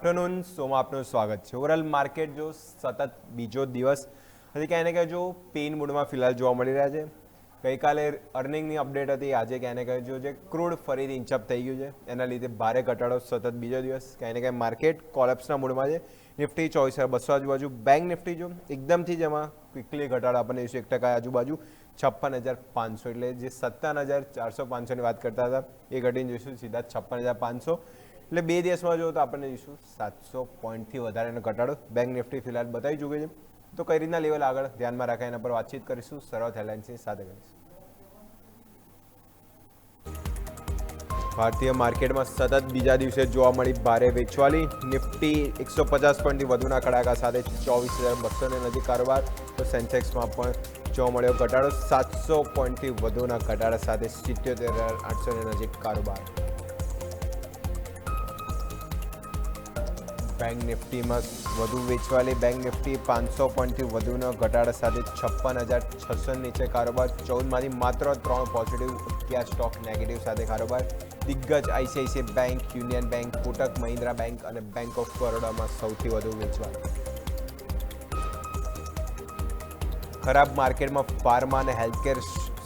Afternoon સોમાં આપનું સ્વાગત છે। ઓવરઓલ માર્કેટ જો સતત બીજો દિવસ હજી ક્યાંય ને ક્યાંય જો પેઇન મૂડમાં ફિલહાલ જોવા મળી રહ્યા છે। ગઈકાલે અર્નિંગની અપડેટ હતી, આજે ક્યાંય ને ક્યાંય જો જે ક્રૂડ ફરીથી ઇન્ચઅપ થઈ ગયું છે, એના લીધે ભારે ઘટાડો સતત બીજો દિવસ ક્યાંય ને ક્યાંય માર્કેટ કોલેપ્સના મૂડમાં છે। નિફ્ટી 24,200 આજુબાજુ, બેંક નિફ્ટી જો એકદમથી જ એમાં ક્વિકલી ઘટાડો આપણને 1% આજુબાજુ 56,500, એટલે જે 57,400-500ની વાત કરતા હતા એ ઘટીને જોઈશું સીધા 56,500, એટલે બે દિવસમાં જો તો આપણને જોઈશું 700 પોઈન્ટથી વધારેનો ઘટાડો બેંક નિફ્ટી ફિલહાલ બતાવી ચૂકે છે। તો કઈ રીતના લેવલ આગળ ધ્યાનમાં રાખાય એના પર વાતચીત કરીશું, શરૂઆત હેડલાઇન્સની સાથે કરીશું। ભારતીય માર્કેટમાં સતત બીજા દિવસે જોવા મળી ભારે વેચવાલી। નિફ્ટી 150 પોઈન્ટથી વધુના કડાકા સાથે 24,200ની નજીક કારોબાર, તો સેન્સેક્સમાં પણ જોવા મળ્યો ઘટાડો 700 પોઈન્ટથી વધુના ઘટાડા સાથે 77,800ની નજીક કારોબાર। બેંક નિફ્ટીમાં વધુ વેચવાલી, બેંક નિફ્ટી 500 પોઈન્ટથી વધુનો ઘટાડા સાથે 56,600 નીચે કારોબાર। 14માંથી માત્ર 3 પોઝિટિવ, 11 સ્ટોક નેગેટિવ સાથે કારોબાર। દિગ્ગજ ICICI bank, union bank, Kotak Mahindra bank અને બેંક ઓફ બરોડામાં સૌથી વધુ વેચવાલી। ખરાબ માર્કેટમાં ફાર્મા અને હેલ્થકેર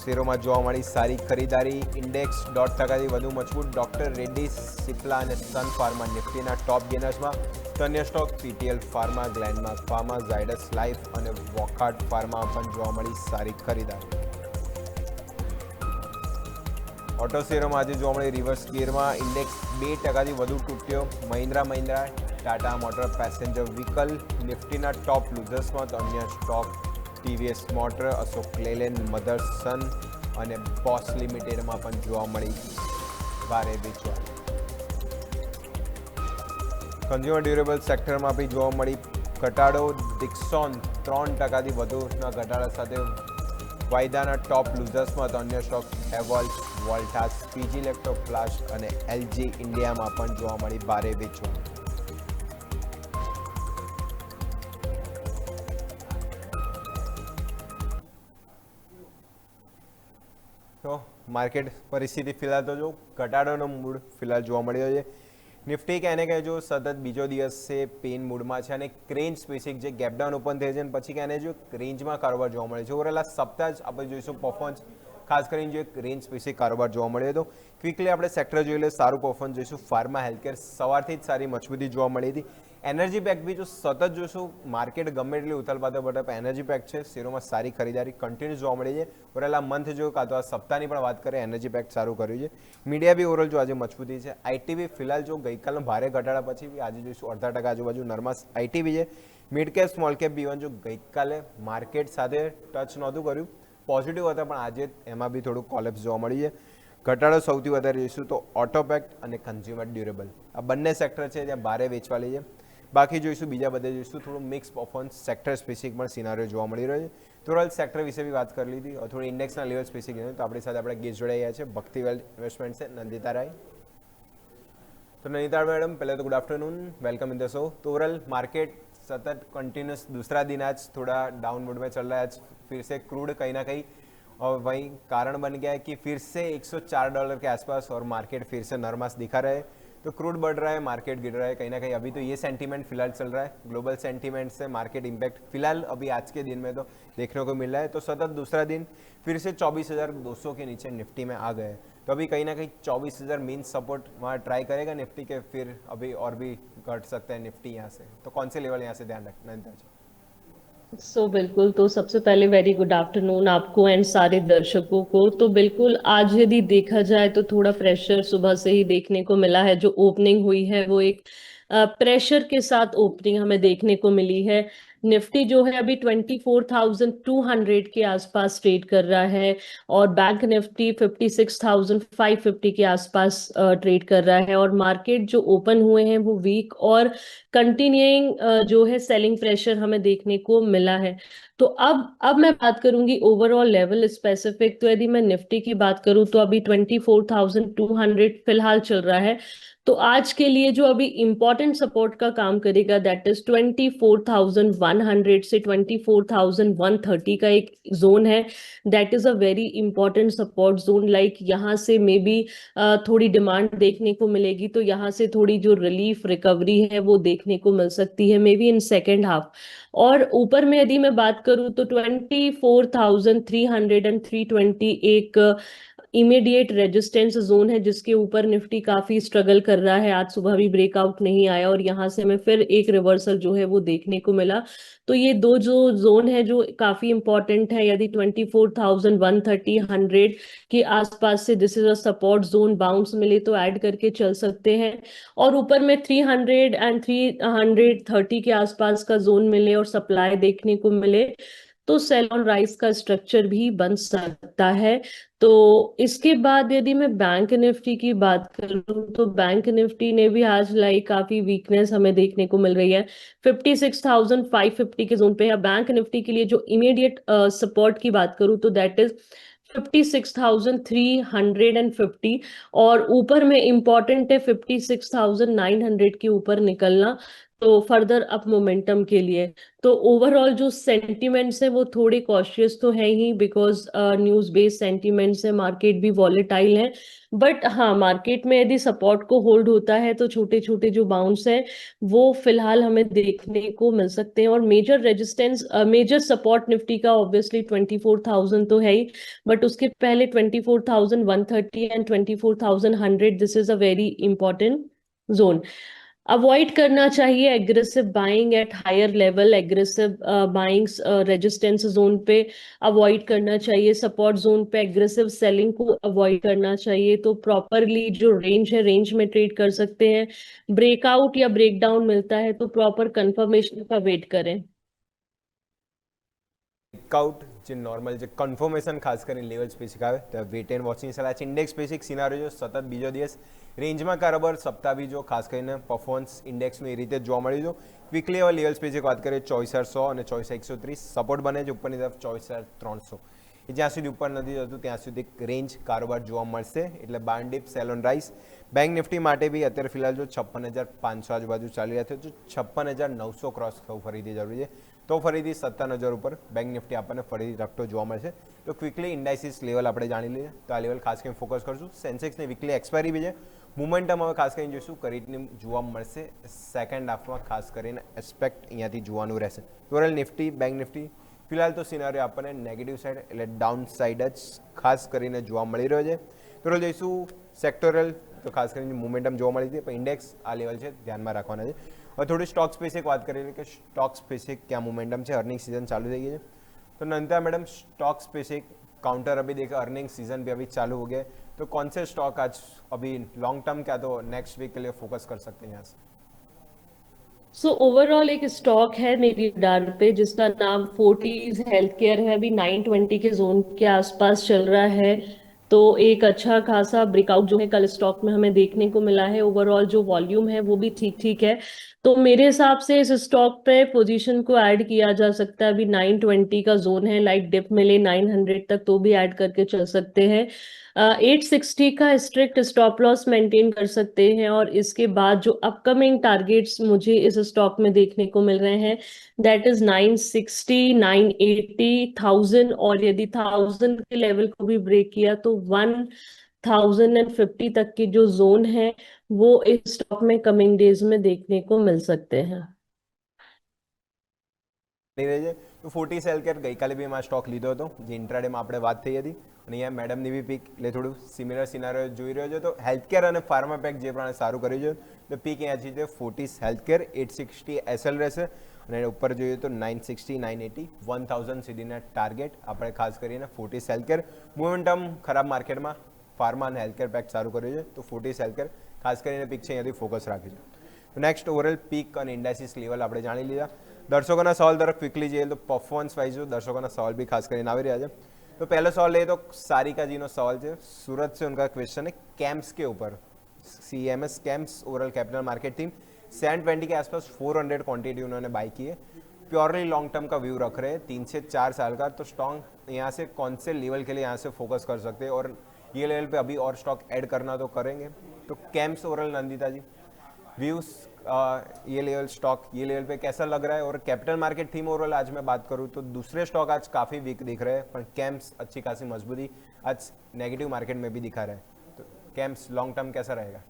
શેરોમાં જોવા મળી સારી ખરીદારી। ઇન્ડેક્સ 0.5% વધુ મજબૂત। ડોક્ટર રેડ્ડીઝ, સિપ્લા અને સન ફાર્મા નિફ્ટીના ટોપ ગેનર્સમાં, તો અન્ય stock PTL Pharma, Glenmark Pharma, Zydus Life અને વોકહાર્ટ ફાર્મા પણ જોવા મળી સારી ખરીદારી। ઓટો શેરોમાં આજે જોવા મળી રિવર્સ ગિયરમાં। ઇન્ડેક્સ 2%થી વધુ તૂટ્યો। Mahindra, Tata Motor passenger vehicle નિફ્ટીના ટોપ લૂઝર્સમાં, તો અન્ય stock TVS Motor, Ashok Leyland, Motherson અને બોસ લિમિટેડમાં પણ જોવા મળી ભારે વેચવાલી। કન્ઝ્યુમર ડ્યુરેબલ સેક્ટરમાં બી જોવા મળી ઘટાડો। ડિક્સોન 3%થી વધુના ઘટાડા સાથે વાયદાના ટોપ લૂઝર્સમાં, તો અન્ય સ્ટોક હેવલ્સ, વોલ્ટાસ, પીજી ઇલેક્ટ્રોપ્લાસ્ટ અને એલજી ઇન્ડિયામાં પણ જોવા મળી ભારે વેચવાલી। તો માર્કેટ પરિસ્થિતિ ફિલહાલ તો જો ઘટાડોનો મૂડ ફિલહાલ જોવા મળી રહ્યો છે। નિફ્ટી ક્યાંય ને ક્યાંય જો સતત બીજો દિવસ છે પેઇન મૂડમાં છે અને રેન્જ સ્પેસિફિક જે ગેપડાઉન ઓપન થઈ છે અને પછી ક્યાંય જો રેન્જમાં કારોબાર જોવા મળે છે। ઓવરઓલ આ સપ્તાહ જ આપણે જોઈશું પરફોર્મન્સ, ખાસ કરીને જો એક રેન્જ સ્પેસિફિક કારોબાર જોવા મળ્યો હતો। ક્વિકલી આપણે સેક્ટર જોઈ લઈએ, સારું પરફોર્મન્સ જોઈશું। ફાર્મા હેલ્થકેર સવારથી જ સારી મજબૂતી જોવા મળી હતી। એનર્જી પેક બી જો સતત જોઈશું, માર્કેટ ગમે એટલી ઉથલપાથલ બટે પણ એનર્જી પેક છે, શેરોમાં સારી ખરીદારી કન્ટિન્યુ જોવા મળી છે। ઓવરઓલ આ મંથ જો કાં તો આ સપ્તાહની પણ વાત કરીએ, એનર્જી પેક સારું કર્યું છે। મીડિયા બી ઓવરઓલ જો આજે મજબૂતી છે। આઈટીબી ફિલહાલ જો ગઈકાલનો ભારે ઘટાડા પછી બી આજે જોઈશું 0.5% આજુબાજુ નરમાસ આઈટીબી છે। મિડ કેપ સ્મોલ કેપ બી વન જો ગઈકાલે માર્કેટ સાથે ટચ નહોતું કર્યું, પોઝિટિવ હતા પણ આજે એમાં બી થોડું કોલેપ્સ જોવા મળી છે। ઘટાડો સૌથી વધારે જોઈશું તો ઓટોપેક્ટ અને કન્ઝ્યુમર ડ્યુરેબલ, આ બંને સેક્ટર છે જ્યાં ભારે વેચવાલી છે। બાકી જોઈશું બીજા બધે જોઈશું થોડું મિક્સ પરફોર્મન્સ, સેક્ટર સ્પેસિફિક પણ સિનારીઓ જોવા મળી રહ્યો છે। થોડા સેક્ટર વિશે બી વાત કરી લીધી, થોડી ઇન્ડેક્સના લેવલ સ્પેસિફિક, તો આપણી સાથે આપણે ગેસ્ટ જોડાઈ છે ભક્તિ વેલ્થ ઇન્વેસ્ટમેન્ટ છે નંદિતા રાય। તો नैनीताल मैडम, पहले तो good afternoon, welcome in the show. तो ओवरऑल मार्केट सतत कंटिन्यूस दूसरा दिन आज थोड़ा डाउन मोड में चल रहा है। आज फिर से क्रूड कहीं ना कहीं और वही कारण बन गया है कि फिर से $104 के आसपास और मार्केट फिर से नरमास दिखा रहा है। तो क्रूड बढ़ रहा है, मार्केट गिर रहा है कहीं ना कहीं। अभी तो ये सेंटीमेंट फिलहाल चल रहा है, ग्लोबल सेंटीमेंट से मार्केट इम्पैक्ट फिलहाल अभी आज के दिन में तो देखने को मिल रहा है। तो सतत दूसरा दिन फिर से 24,200 के नीचे निफ्टी में आ गए। तो अभी कहीं ना कहीं 24,000 मीन सपोर्ट वहाँ ट्राई करेगा निफ्टी के, फिर अभी और भी घट सकता है निफ्टी यहाँ से। तो कौन से लेवल यहाँ से ध्यान रखना है? बिल्कुल, तो सबसे पहले वेरी गुड आफ्टरनून आपको एंड सारे दर्शकों को। तो बिल्कुल आज यदि देखा जाए तो थोड़ा प्रेशर सुबह से ही देखने को मिला है। जो ओपनिंग हुई है वो एक प्रेशर के साथ ओपनिंग हमें देखने को मिली है। निफ्टी जो है अभी 24,200 के आसपास ट्रेड कर रहा है और बैंक निफ्टी 56,550 के आसपास ट्रेड कर रहा है। और मार्केट जो ओपन हुए हैं वो वीक और कंटिन्यूइंग जो है सेलिंग प्रेशर हमें देखने को मिला है। तो अब मैं बात करूंगी ओवरऑल लेवल स्पेसिफिक। तो यदि मैं निफ्टी की बात करूं तो अभी 24,200 फिलहाल चल रहा है। तो आज के लिए जो अभी इंपॉर्टेंट सपोर्ट का काम करेगा दैट इज 24,100 24,100 से 24,130 का एक जोन है, that is a very important support zone. Like यहाँ से मे बी थोड़ी डिमांड देखने को मिलेगी, तो यहाँ से थोड़ी जो रिलीफ रिकवरी है वो देखने को मिल सकती है may be in second half. और ऊपर में यदि मैं बात करूं तो 24,300 एंड 320 एक इमीडिएट रेजिस्टेंस जोन है, जिसके ऊपर निफ्टी काफी स्ट्रगल कर रहा है। आज सुबह भी ब्रेकआउट नहीं आया और यहाँ से हमें फिर एक रिवर्सल जो है वो देखने को मिला। तो ये दो जो जोन है जो काफी इंपॉर्टेंट है, यदि 24,130 100 के आसपास से this is a support zone bounce मिले तो ऐड करके चल सकते हैं। और ऊपर में 300 एंड 330 के आसपास का जोन मिले और सप्लाई देखने को मिले तो सेल ऑन राइज का स्ट्रक्चर भी बन सकता है। तो इसके बाद यदि मैं बैंक निफ्टी की बात करूं तो बैंक निफ्टी ने भी आज लाइक काफी वीकनेस हमें देखने को मिल रही है। 56,550 के जोन पे है। बैंक निफ्टी के लिए जो इमीडिएट सपोर्ट की बात करूं तो दैट इज 56,350 और ऊपर में इंपॉर्टेंट है 56,900 के ऊपर निकलना, तो फर्दर अप मोमेंटम के लिए। तो ओवरऑल जो सेंटिमेंट्स है वो थोड़े कॉशियस तो है ही, बिकॉज न्यूज बेस्ड सेंटिमेंट्स है, मार्केट भी वॉलेटाइल है। बट हाँ, मार्केट में यदि सपोर्ट को होल्ड होता है तो छोटे छोटे जो बाउंस है वो फिलहाल हमें देखने को मिल सकते हैं। और major resistance major support Nifty का ऑब्वियसली 24,000 तो है ही, बट उसके पहले 24,130 and 24,100 this is a very important zone. Avoid करना चाहिए aggressive buying at higher level, aggressive buyings resistance zone पे अवॉइड करना चाहिए, सपोर्ट जोन पे एग्रेसिव सेलिंग को अवॉइड करना चाहिए। तो प्रॉपरली जो रेंज है रेंज में ट्रेड कर सकते हैं। ब्रेकआउट या ब्रेकडाउन मिलता है तो प्रॉपर कंफर्मेशन का वेट करें। બ્રેકઆઉટ જે નોર્મલ જે કન્ફર્મેશન ખાસ કરીને લેવલ સ્પેસિક આવે તો વેટ એન્ડ વોચની સલાહ છે. ઇન્ડેક્સ સ્પેસિક સિનારીઓ જો સતત બીજો દિવસ રેન્જમાં કારોબાર સપ્તાહ બીજો ખાસ કરીને પરફોર્મન્સ ઇન્ડેક્સનું એ રીતે જોવા મળ્યું છે. વીકલી હવે લેવલ સ્પેસિક વાત કરીએ 24,100 અને 24,130 સપોર્ટ બને છે ઉપરની તરફ 24,300. એ જ્યાં સુધી ઉપર નથી જતું ત્યાં સુધી એક રેન્જ કારોબાર જોવા મળશે, એટલે બાર dip sell on rise. Bank Nifty માટે બી અત્યારે ફિલહાલ જો 56,500 આજુબાજુ ચાલી રહ્યા છે, તો 56,900 ક્રોસ થવું ફરીથી જરૂરી છે, તો ફરીથી 57,000 ઉપર બેંક નિફ્ટી આપણને ફરીથી રખતો જોવા મળશે. તો ક્વિકલી ઇન્ડાઇસિસ લેવલ આપણે જાણી લઈએ, તો આ લેવલ ખાસ કરીને ફોકસ કરશું. સેન્સેક્સની વીકલી એક્સપાયરી બી છે, મોમેન્ટમ હવે ખાસ કરીને જોઈશું કરીને જોવા મળશે સેકન્ડ હાફમાં, ખાસ કરીને એસ્પેક્ટ અહીંયાથી જોવાનું રહેશે. ટોટલ નિફ્ટી બેંક નિફ્ટી ફિલહાલ તો સિનારીઓ આપણને નેગેટિવ સાઇડ એટલે ડાઉન સાઇડ જ ખાસ કરીને જોવા મળી રહ્યો છે. તો જોઈશું સેક્ટોરલ, તો ખાસ કરીને મોમેન્ટમ જોવા મળી હતી, પણ ઇન્ડેક્સ આ લેવલ છે ધ્યાનમાં રાખવાના છે. और थोड़ी स्टॉक स्पेसिक बात करें कि स्टॉक स्पेसिक क्या मोमेंटम है, अर्निंग सीजन चालू થઈ ગઈ છે. तो नंदिता मैडम स्टॉक स्पेसिक काउंटर अभी देखा, अर्निंग सीजन भी अभी चालू हो गया, तो कौन से स्टॉक आज अभी लॉन्ग टर्म क्या तो नेक्स्ट वीक के लिए फोकस कर सकते हैं यहाँ से? सो ओवरऑल एक स्टॉक है मेरी डार पे जिसका नाम फोर्टीज हेल्थ केयर है, अभी 920 के जोन के आसपास चल रहा है। तो एक अच्छा खासा ब्रेकआउट जो है कल स्टॉक में हमें देखने को मिला है। ओवरऑल जो वॉल्यूम है वो भी ठीक ठीक है, तो मेरे हिसाब से इस स्टॉक पे पोजीशन को ऐड किया जा सकता है। अभी 920 का जोन है, लाइक डिप मिले 900 तक तो भी ऐड करके चल सकते हैं। 860 का स्ट्रिक्ट स्टॉप लॉस मेंटेन कर सकते हैं। और इसके बाद जो अपकमिंग टारगेट्स मुझे इस स्टॉक में देखने को मिल रहे हैं दैट इज 960 980 1000, और यदि 1000 के लेवल को भी ब्रेक किया तो 1050 तक की जो जोन है वो इस स्टॉक में कमिंग डेज में देखने को मिल सकते हैं. રહે છે. તો ફોર્ટીસ હેલ્થકેર ગઈકાલે બી એમાં સ્ટોક લીધો હતો, જે ઇન્ટ્રાડેમાં આપણે વાત થઈ હતી, અને અહીંયા મેડમની બી પીક એટલે થોડું સિમિલર સિનારીઓ જોઈ રહ્યો છે. તો હેલ્થકેર અને ફાર્મા પેક જે પ્રમાણે સારું કર્યું છે, તો પીક અહીંયાથી છે ફોર્ટીસ હેલ્થકેર 860 એસએલ રહેશે, અને ઉપર જોઈએ તો 960 980 1000 સુધીના ટાર્ગેટ આપણે ખાસ કરીને ફોર્ટીસ હેલ્થકેર. મોમેન્ટમ ખરાબ માર્કેટમાં ફાર્મા અને હેલ્થકેર પેક સારું કર્યું છે, તો ફોર્ટીસ હેલ્થકેર ખાસ કરીને પીક છે અહીંયાથી ફોકસ રાખી છે. તો નેક્સ્ટ ઓવરઓલ પીક અને ઇન્ડાઇસિસ લેવલ આપણે જાણી લીધા. દર્શકોના સવાલ તરફ ક્વિકલી જઈએ તો પરફોર્મન્સ વાઇઝ દર્शकों सवाल भी खास કરીને આવી રહ્યા છે. तो पहला सवाल ये तो सारिका जी नो सवाल है, सूरत से उनका क्वेश्चन है कैम्प्स के ऊपर. CMS camps overall capital market theme 720 के आसपास 400 क्वांटिटी उन्होंने बाई की है, प्योरली लॉन्ग टर्म का व्यू रख रहे हैं 3 से 4 साल का. तो स्टॉक यहाँ से कौन से लेवल के लिए यहाँ से फोकस कर सकते हैं, और ये लेवल पे अभी और स्टॉक ऐड करना तो करेंगे. तो कैम्प्स ओवरऑल नंदिता जी व्यूज ये लेवल स्टॉक ये लेवल पे कैसा लग रहा है? और कैपिटल मार्केट थीम ओवरऑल आज मैं बात करूँ तो दूसरे स्टॉक आज काफ़ी वीक दिख रहे हैं, पर कैम्स अच्छी खासी मजबूती आज नेगेटिव मार्केट में भी दिखा रहा है। तो कैम्स लॉन्ग टर्म कैसा रहेगा?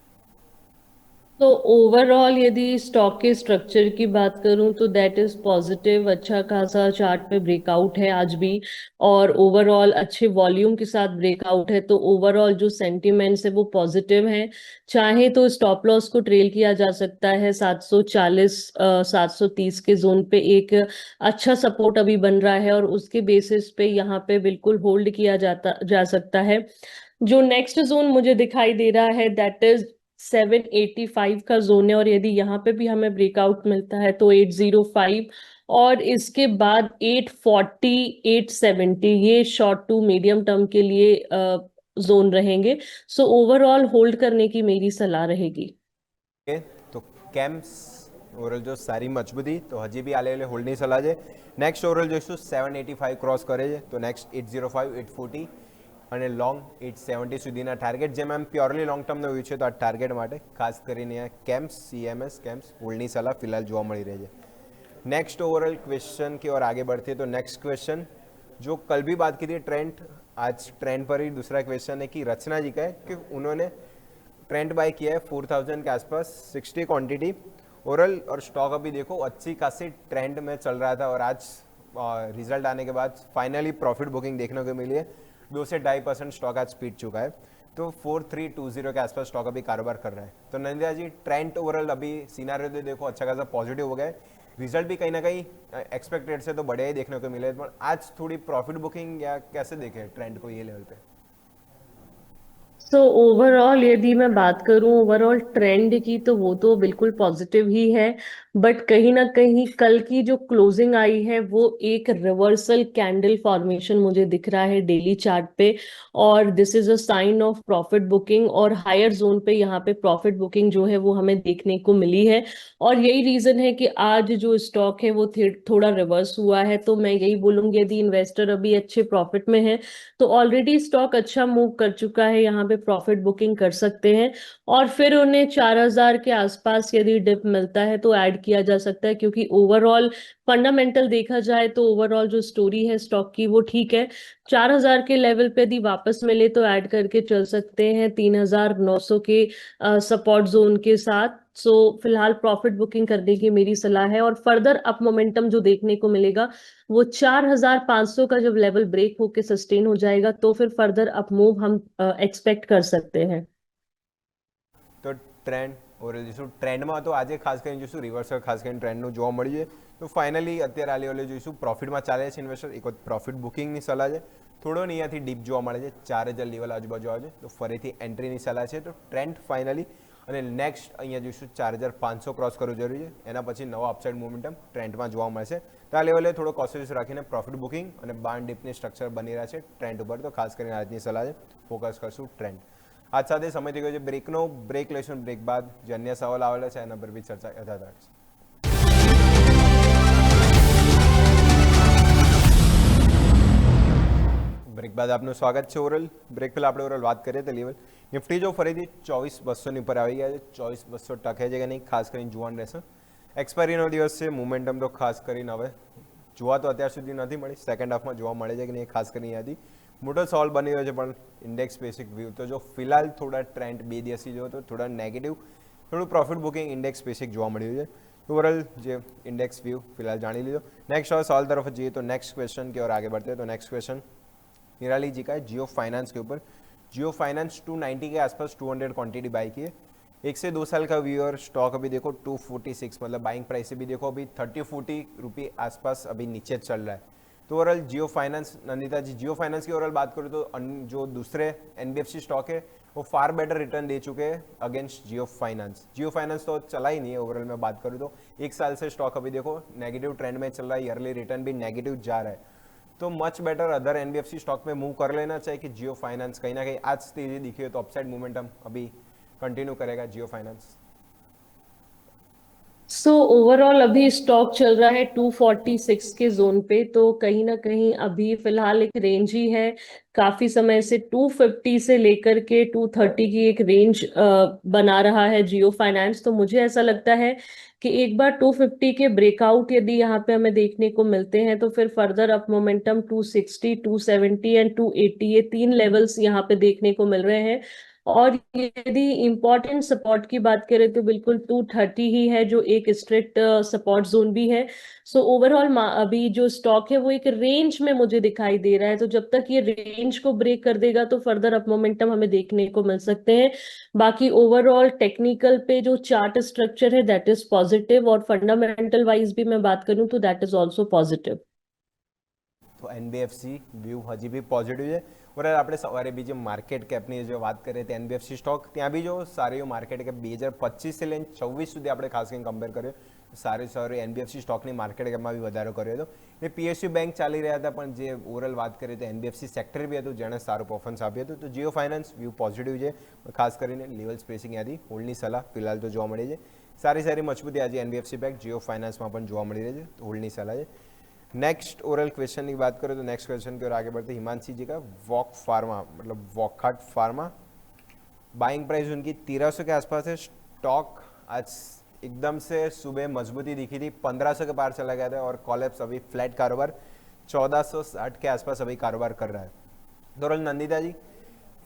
तो ओवरऑल यदि स्टॉक के स्ट्रक्चर की बात करूं तो दैट इज पॉजिटिव। अच्छा खासा चार्ट पे ब्रेकआउट है आज भी, और ओवरऑल अच्छे वॉल्यूम के साथ ब्रेकआउट है। तो ओवरऑल जो सेंटिमेंट्स है वो पॉजिटिव है। चाहे तो स्टॉप लॉस को ट्रेल किया जा सकता है 740 730 के जोन पे। एक अच्छा सपोर्ट अभी बन रहा है और उसके बेसिस पे यहाँ पे बिल्कुल होल्ड किया जा सकता है। जो नेक्स्ट जोन मुझे दिखाई दे रहा है दैट इज 785 का जोन है, और यदि यहाँ पे भी हमें ब्रेकआउट मिलता है तो 805, और इसके बाद 840 870 ये शॉर्ट टू मीडियम टर्म के लिए जोन रहेंगे। सो ओवरऑल होल्ड करने की मेरी सलाह रहेगी। ओके, तो कैम्स ओवरऑल जो સારી મજબૂતી તો હજી બી આલે હોલ્ડની સલાહ છે। નેક્સ્ટ ઓવરऑल જોઈશું 785 ક્રોસ કરે છે તો નેક્સ્ટ 805 840 અને લોંગ 870 સુધીના ટાર્ગેટ, જેમાં એમ પ્યોરલી લોંગ ટર્મનો વ્યૂ છે તો આ ટાર્ગેટ માટે ખાસ કરીને આ કેમ્સ સીએમએસ કેમ્સ હોલ્ડની સલાહ ફિલહાલ જોવા મળી રહી છે। नेक्स्ट ओवरऑल क्वेश्चन की ओर आगे बढ़ते हैं तो नेक्स्ट क्वेश्चन जो कल भी बात की थी ट्रेंड, आज ट्रेंड पर ही दूसरा क्वेश्चन है कि रचना जी का है कि उन्होंने ट्रेंड बाय किया है 4000 के आसपास 60 क्वांटिटी ओवरऑल, और स्टॉक अभी देखो अच्छी खासी ट्रेंड में चल रहा था और आज रिजल्ट आने के बाद फाइनली प्रॉफिट बुकिंग देखने को मिली है। 2 से 2.5% स्टॉक आज पीट चुका है, तो 4320 के आसपास स्टॉक अभी कारोबार कर रहा है। तो नंदिया जी, ट्रेंड ओवरऑल अभी सिनारियो तो देखो अच्छा खासा पॉजिटिव हो गया है, रिजल्ट भी कहीं ना कहीं एक्सपेक्टेड से तो बढ़िया ही देखने को मिले, पर आज थोड़ी प्रॉफिट बुकिंग या कैसे देखे ट्रेंड को ये लेवल पे? सो ओवरऑल यदि मैं बात करूं ओवरऑल ट्रेंड की, तो वो तो बिल्कुल पॉजिटिव ही है। बट कहीं ना कहीं कल की जो क्लोजिंग आई है वो एक रिवर्सल कैंडल फॉर्मेशन मुझे दिख रहा है डेली चार्ट पे, और this is a sign of profit booking, और हायर जोन पे यहाँ पे प्रॉफिट बुकिंग जो है वो हमें देखने को मिली है। और यही रीजन है कि आज जो स्टॉक है वो थोड़ा रिवर्स हुआ है। तो मैं यही बोलूंगी यदि इन्वेस्टर अभी अच्छे प्रॉफिट में है तो ऑलरेडी स्टॉक अच्छा मूव कर चुका है, यहाँ पे प्रॉफिट बुकिंग कर सकते हैं। और फिर उन्हें 4000 के आसपास यदि डिप मिलता है तो ऐड किया जा सकता है, क्योंकि ओवरऑल फंडामेंटल देखा जाए तो ओवरऑल जो स्टोरी है स्टॉक की वो ठीक है। 4000 के लेवल पे यदि वापस मिले तो ऐड करके चल सकते हैं 3900 के सपोर्ट जोन के साथ। सो फिलहाल प्रॉफिट बुकिंग करने की मेरी सलाह है, और फर्दर अप मोमेंटम जो देखने को मिलेगा वो 4500 का जब लेवल ब्रेक होके सस्टेन हो जाएगा तो फिर फर्दर अप मूव हम एक्सपेक्ट कर सकते हैं। તો ટ્રેન્ડ ઓવરઓલ જોઈશું ટ્રેન્ડમાં તો આજે ખાસ કરીને જોઈશું રિવર્સલ ખાસ કરીને ટ્રેન્ડનું જોવા મળી છે। તો ફાઇનલી અત્યારે આ લેવલે જોઈશું પ્રોફિટમાં ચાલે છે ઇન્વેસ્ટર, એક વખત પ્રોફિટ બુકિંગની સલાહ છે। થોડો અહીંયાથી ડીપ જોવા મળે છે, 4000 લેવલ આજુબાજુ આવે છે તો ફરીથી એન્ટ્રીની સલાહ છે। તો ટ્રેન્ડ ફાઇનલી અને નેક્સ્ટ અહીંયા જોઈશું 4500 ક્રોસ કરવું જરૂરી છે, એના પછી નવો અપસાઇડ મોમેન્ટમ ટ્રેન્ડમાં જોવા મળશે। તો આ લેવલે થોડો કોન્શિયસ રાખીને પ્રોફિટ બુકિંગ અને બાર્ન ડીપની સ્ટ્રક્ચર બની રહ્યા છે ટ્રેન્ડ ઉપર, તો ખાસ કરીને આજની સલાહ છે ફોકસ કરશું ટ્રેન્ડ। આજ સાથે સમય થઈ ગયો છે બ્રેકનો, બ્રેક લઈશું, બ્રેક બાદ જે અન્ય સવાલ આવેલા છે એના પર બી ચર્ચા યથાવત રાખીશું। બ્રેક બાદ આપનું સ્વાગત છે। ઓવરઓલ બ્રેક પહેલાં આપણે ઓવરઓલ વાત કરીએ તો લેવલ નિફ્ટી જો ફરીથી 24200ની ઉપર આવી ગયા છે, 24200 ટકે છે કે નહીં ખાસ કરીને જોવાનું રહેશે। એક્સપાયરીનો દિવસ છે, મોમેન્ટમ તો ખાસ કરીને હવે જોવા તો અત્યાર સુધી નથી મળી, સેકન્ડ હાફમાં જોવા મળે છે કે નહીં ખાસ કરીને યાદી મોટો સવાલ બની રહ્યો છે। પણ ઇન્ડેક્સ સ્પેસિફિક વ્યૂ તો જો ફિલહાલ થોડા ટ્રેન્ડ 2 દિવસથી જો તો થોડા નેગેટિવ, થોડું પ્રોફિટ બુકિંગ ઇન્ડેક્સ સ્પેસિફિક જોવા મળ્યું છે। ओवरऑल જે ઇન્ડેક્સ વ્યૂ फिलहाल जानी लीजिए। नेक्स्ट और सवाल तरफ जाइए तो नेक्स्ट क्वेश्चन की ओर आगे बढ़ते हैं। तो नेक्स्ट क्वेश्चन निराली जी का है जियो फाइनेंस के ऊपर। जियो फाइनेंस 290 के आसपास 200 क्वांटिटी बाई की है, 1 से 2 साल का व्यू और स्टॉक अभी देखो 246, मतलब बाइंग प्राइस से भी देखो अभी 30-40 रुपये आसपास अभी नीचे चल रहा है। तो ओवरऑल जियो फाइनेंस, नंदिता जी जियो फाइनेंस की ओवरऑल बात करूँ तो जो दूसरे एनबीएफसी स्टॉक है वो फार बेटर रिटर्न दे चुके हैं अगेंस्ट जियो फाइनेंस। जियो फाइनेंस तो चला ही नहीं है ओवरऑल में बात करूँ तो 1 साल से स्टॉक अभी देखो नेगेटिव ट्रेंड में चल रहा है, ईयरली रिटर्न भी नेगेटिव जा रहा है। तो much better other NBFC stock में मूव कर लेना चाहिए कि जियो फाइनेंस कहीं ना कहीं आज तेजी दिखी है तो अपसाइड मोमेंटम अभी कंटिन्यू करेगा जियो फाइनेंस। सो ओवरऑल अभी स्टॉक चल रहा है 246 के जोन पे, तो कहीं ना कहीं अभी फिलहाल एक रेंज ही है। काफी समय से 250 से लेकर के 230 की एक रेंज बना रहा है जियो फाइनेंस। तो मुझे ऐसा लगता है कि एक बार 250 के ब्रेकआउट यदि यहाँ पे हमें देखने को मिलते हैं तो फिर फर्दर अप मोमेंटम 260, 270 एंड 280, ये तीन लेवल्स यहाँ पे देखने को मिल रहे हैं। और यदि इम्पोर्टेंट सपोर्ट की बात करें तो बिल्कुल 230 ही है, जो एक स्ट्रिक्ट सपोर्ट जोन भी है। सो ओवरऑल अभी जो स्टॉक है वो एक रेंज में मुझे दिखाई दे रहा है, तो जब तक ये रेंज को ब्रेक कर देगा तो फर्दर अप मोमेंटम हमें देखने को मिल सकते हैं। बाकी ओवरऑल टेक्निकल पे जो चार्ट स्ट्रक्चर है दैट इज पॉजिटिव, और फंडामेंटल वाइज भी मैं बात करूं तो दैट इज ऑल्सो पॉजिटिव। તો એનબીએફસી વ્યૂ હજી બી પોઝિટિવ છે. બરાબર, આપણે સવારે બી જે માર્કેટ કેપની જો વાત કરીએ તો એનબીએફસી સ્ટોક ત્યાં બી જો સારી માર્કેટ કેપ 2025 લઈને 26 સુધી આપણે ખાસ કરીને કમ્પેર કર્યો, સારી એનબીએફસી સ્ટોકની માર્કેટ કેપમાં બી વધારો કર્યો હતો. એ પીએસયુ બેંક ચાલી રહ્યા હતા, પણ જે ઓવરઓલ વાત કરીએ તો એનબીએફસી સેક્ટર બી હતું જેણે સારું પરફોર્મન્સ આપ્યું હતું. તો જીઓ ફાઇનાન્સ વ્યૂ પોઝિટિવ છે, ખાસ કરીને લેવલ સ્પેસિંગ યાદી હોલ્ડની સલાહ ફિલહાલ તો જોવા મળી છે. સારી મજબૂતી આજે એનબીએફસી બેંક જીઓ ફાઇનાન્સમાં પણ જોવા મળી રહી છે, તો હોલ્ડની સલાહ છે. नेक्स्ट ओरल क्वेश्चन की बात करें तो नेक्स्ट क्वेश्चन की ओर आगे बढ़ते हिमांशी जी का वॉक फार्मा मतलब वॉकहार्ट फार्मा, बाइंग प्राइस उनकी 1300 के आसपास है. स्टॉक आज एकदम से सुबह मजबूती दिखी थी, 1500 के पार चला गया था और कॉलेप्स अभी फ्लैट कारोबार 1460 के आसपास अभी कारोबार कर रहा है. दोरल नंदिता जी,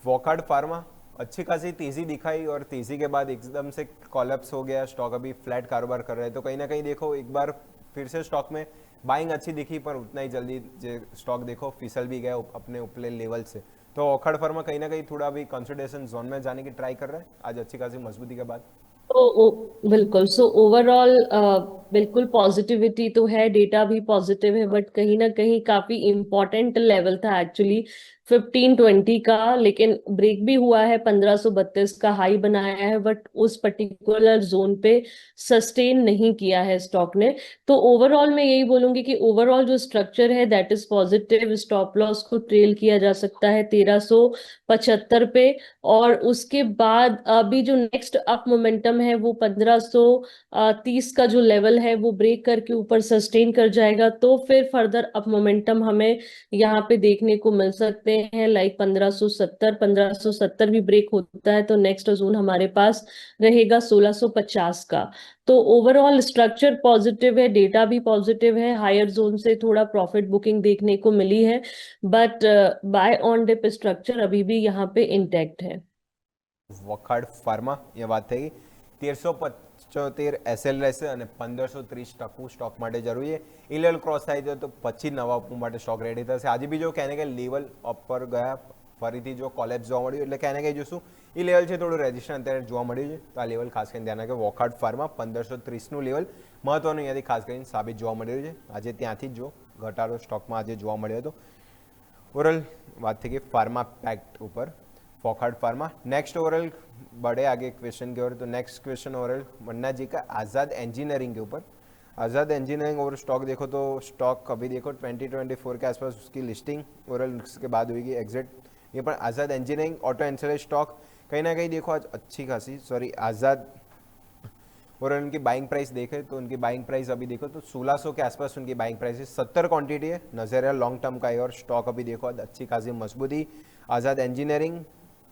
वॉकहार्ट फार्मा अच्छी खासी तेजी दिखाई और तेजी के बाद एकदम से कॉलेप्स हो गया, स्टॉक अभी फ्लैट कारोबार कर रहा है. तो कहीं ना कहीं देखो एक बार फिर से स्टॉक में बाइंग अच्छी दिखी, पर उतना ही जल्दी जो स्टॉक देखो फिसल भी गया अपने उपले लेवल से. तो वॉकहार्ट फार्मा कहीं ना कहीं थोड़ा अभी कंसोलिडेशन जोन में जाने की ट्राई कर रहा है आज अच्छी खासी मजबूती के बाद. बिल्कुल। सो ओवरऑल बिल्कुल पॉजिटिविटी तो है, डेटा भी पॉजिटिव है, बट कहीं ना कहीं काफी इंपॉर्टेंट लेवल था एक्चुअली 1520 का, लेकिन ब्रेक भी हुआ है, 1532 का हाई बनाया है, बट उस पर्टिकुलर जोन पे सस्टेन नहीं किया है स्टॉक ने। तो ओवरऑल मैं यही बोलूंगी कि ओवरऑल जो स्ट्रक्चर है that is positive. Stop loss को ट्रेल किया जा सकता है 1375 पे, और उसके बाद अभी जो नेक्स्ट अप मोमेंटम है वो 1530 का जो लेवल है वो ब्रेक करके ऊपर सस्टेन कर जाएगा, तो फिर फर्दर अप मोमेंटम हमें यहाँ पे देखने को मिल सकते हैं लाइक 1570। 1570 भी ब्रेक होता है तो नेक्स्ट जोन हमारे पास रहेगा 1650 का। तो ओवरऑल स्ट्रक्चर पॉजिटिव है, डेटा भी पॉजिटिव है, हायर जोन से थोड़ा प्रॉफिट बुकिंग देखने को मिली है, but buy on dip structure अभी भी यहाँ पे इंटैक्ट है। વોકહાર્ટ ફાર્મા એ વાત થઈ ગઈ. 1375 એસએલ રહેશે અને 1530 ટકવું સ્ટોક માટે જરૂરી છે. એ લેવલ ક્રોસ થાય તો પછી નવા અપમૂવ માટે સ્ટોક રેડી થશે. આજે બી જો કહે કે લેવલ અપ પર ગયા, ફરીથી જો કોલેપ્સ જોવા મળ્યું એટલે કહે કે જોશું એ લેવલ છે થોડું રેઝિસ્ટન્સ અત્યારે જોવા મળ્યું છે. તો આ લેવલ ખાસ કરીને ધ્યાન રાખે. વોકહાર્ટ ફાર્મા 1530નું લેવલ મહત્વનું અહીંયાથી ખાસ કરીને સાબિત જોવા મળી રહ્યું છે. આજે ત્યાંથી જ જો ઘટાડો સ્ટોકમાં આજે જોવા મળ્યો હતો. ओरल बात थी कि फार्मा पैक्ट ऊपर वॉकहार्ट फार्मा. नेक्स्ट ओरल बढ़े आगे क्वेश्चन की ओर. तो नेक्स्ट क्वेश्चन ओरल मन्ना जी का आज़ाद इंजीनियरिंग के ऊपर. आज़ाद इंजीनियरिंग और स्टॉक देखो तो स्टॉक अभी देखो 2024 के आसपास उसकी लिस्टिंग ओरल उसके बाद हुई एग्जिट. ये पर आज़ाद इंजीनियरिंग ऑटो एंसिलरी स्टॉक कहीं ना कहीं देखो आज अच्छी खासी आज़ाद, और उनकी बाइंग प्राइस देखें तो उनकी बाइंग प्राइस अभी देखो तो 1600 के आसपास उनकी बाइंग प्राइस है. 70 क्वांटिटी है, नजर है लॉन्ग टर्म का है. और स्टॉक अभी देखो अच्छी खासी मजबूती. आज़ाद इंजीनियरिंग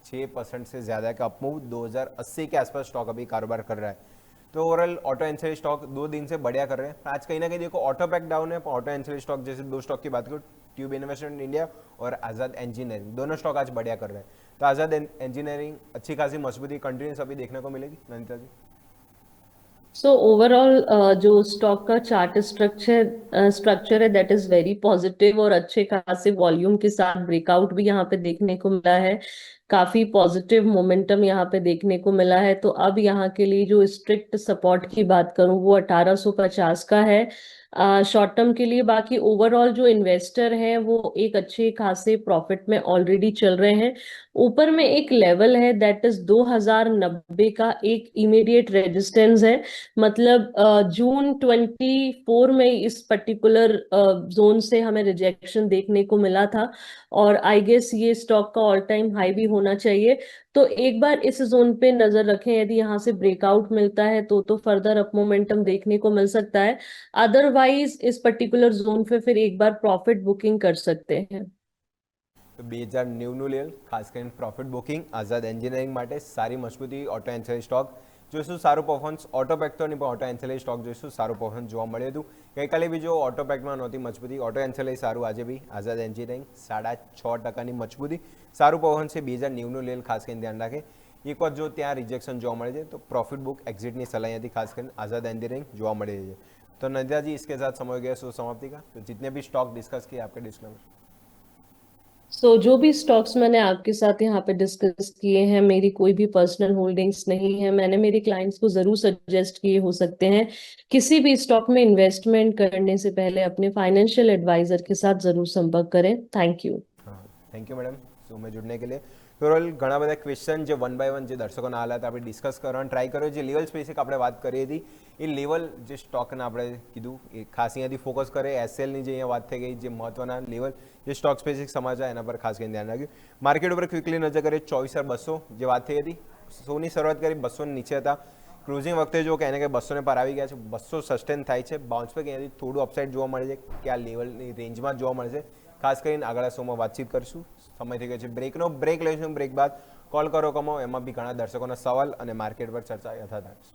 6% से ज़्यादा का अपमूव 2080 के आसपास स्टॉक अभी कारोबार कर रहा है. तो ओवरऑल ऑटो एंसिलरी स्टॉक 2 दिन से बढ़िया कर रहे हैं. आज कहीं ना कहीं देखो ऑटो पैक डाउन है, ऑटो एंसिलरी स्टॉक जैसे 2 स्टॉक की बात करूँ, ट्यूब इन्वेस्टमेंट इंडिया और आज़ाद इंजीनियरिंग, दोनों स्टॉक आज बढ़िया कर रहे हैं. तो आज़ाद इंजीनियरिंग अच्छी खासी मजबूती कंटिन्यूस अभी देखने को मिलेगी. नंदिता जी. सो ओवरऑल जो स्टॉक का चार्ट स्ट्रक्चर है दैट इज वेरी पॉजिटिव, और अच्छे खासे वॉल्यूम के साथ ब्रेकआउट भी यहाँ पे देखने को मिला है, काफी पॉजिटिव मोमेंटम यहाँ पे देखने को मिला है। तो अब यहाँ के लिए जो स्ट्रिक्ट सपोर्ट की बात करूँ वो 1850 का है शॉर्ट टर्म के लिए। बाकी ओवरऑल जो इन्वेस्टर है वो एक अच्छे खासे प्रॉफिट में ऑलरेडी चल रहे हैं। ऊपर में एक लेवल है दैट इज 2090 का एक इमीडिएट रेजिस्टेंस है, मतलब जून 24 में इस पर्टिकुलर जोन से हमें रिजेक्शन देखने को मिला था, और आई गेस ये स्टॉक का ऑल टाइम हाई भी होना चाहिए। तो एक बार इस जोन पे नजर रखें, यदि यहाँ से ब्रेकआउट मिलता है तो फर्दर अप मोमेंटम देखने को मिल सकता है। अदरवाइज इस पर्टिकुलर जोन पे फिर एक बार प्रॉफिट बुकिंग कर सकते हैं। તો 2090નું લેવલ ખાસ કરીને પ્રોફિટ બુકિંગ આઝાદ એન્જિનિયરિંગ માટે સારી મજબૂતી ઓટો એન્સેલરી સ્ટોક જોઈશું સારું પરફોર્મન્સ ઓટોપેક તો નહીં પણ ઓટો એન્સેલરી સ્ટોક જોઈશું સારું પરફોર્મન્સ જોવા મળ્યું હતું ગઈકાલે બી જો ઓટોપેકમાં નહોતી મજબૂતી ઓટો એન્સેલરી સારું આજે બી આઝાદ એન્જિનિયરિંગ 6.5% મજબૂતી સારું પરફોર્મન્સ છે 2090નું લેવલ ખાસ કરીને ધ્યાન રાખે એક વાર જો ત્યાં રિજેક્શન જોવા મળે છે તો प्रॉफिट बुक एग्जिटની सलाह અહીંયાથી ખાસ કરીને આઝાદ એન્જિનિયરિંગ જોવા મળી રહી છે तो नंदिता जी इसके साथ समय हो गया समाप्ति का तो जितने भी स्टॉक डिस्कस किए आपके डिस्क्लेमर। जो भी स्टॉक्स मैंने आपके साथ यहाँ पे डिस्कस किए हैं, मेरी कोई भी पर्सनल होल्डिंग्स नहीं है। मैंने मेरे क्लाइंट्स को जरूर सजेस्ट किए हो सकते हैं, किसी भी स्टॉक में इन्वेस्टमेंट करने से पहले अपने फाइनेंशियल एडवाइजर के साथ जरूर संपर्क करें। Thank you. हाँ थैंक यू मैडम शो में जुड़ने के लिए। ટોટલ ઘણા બધા ક્વેશ્ચન જે વન બાય વન જે દર્શકોના આલા હતા આપણે ડિસ્કસ કરવાનો ટ્રાય કર્યો। જે લેવલ સ્પેસિફિક આપણે વાત કરી હતી એ લેવલ જે સ્ટોકના આપણે કીધું એ ખાસ અહીંયાથી ફોકસ કરે। એસએલની જે અહીંયા વાત થઈ ગઈ જે મહત્વના લેવલ જે સ્ટોક સ્પેસિફિક સમાચાર એના પર ખાસ કરીને ध्यान રાખ્યું। માર્કેટ ઉપર ક્વિકલી નજર કરીએ 24,200 જે વાત થઈ હતી સોની શરૂઆત કરી 200 ની નીચે હતા ક્રુઝિંગ વખતે જો કે એને કે 200 ને પાર આવી ગયા છે 200 સસ્ટેન થાય છે બાઉન્સ બેક અહીંયાથી થોડું અપસાઇડ જોવા મળે છે કે આ લેવલની રેન્જમાં જોવા મળશે। ખાસ કરીને આગળ શોમાં વાતચીત કરીશું। સમય થઈ ગયો છે બ્રેકનો બ્રેક લઈશું બ્રેક બાદ કોલ કરો કમો એમાં બી ઘણા દર્શકોના સવાલ અને માર્કેટ પર ચર્ચા યથાર્થ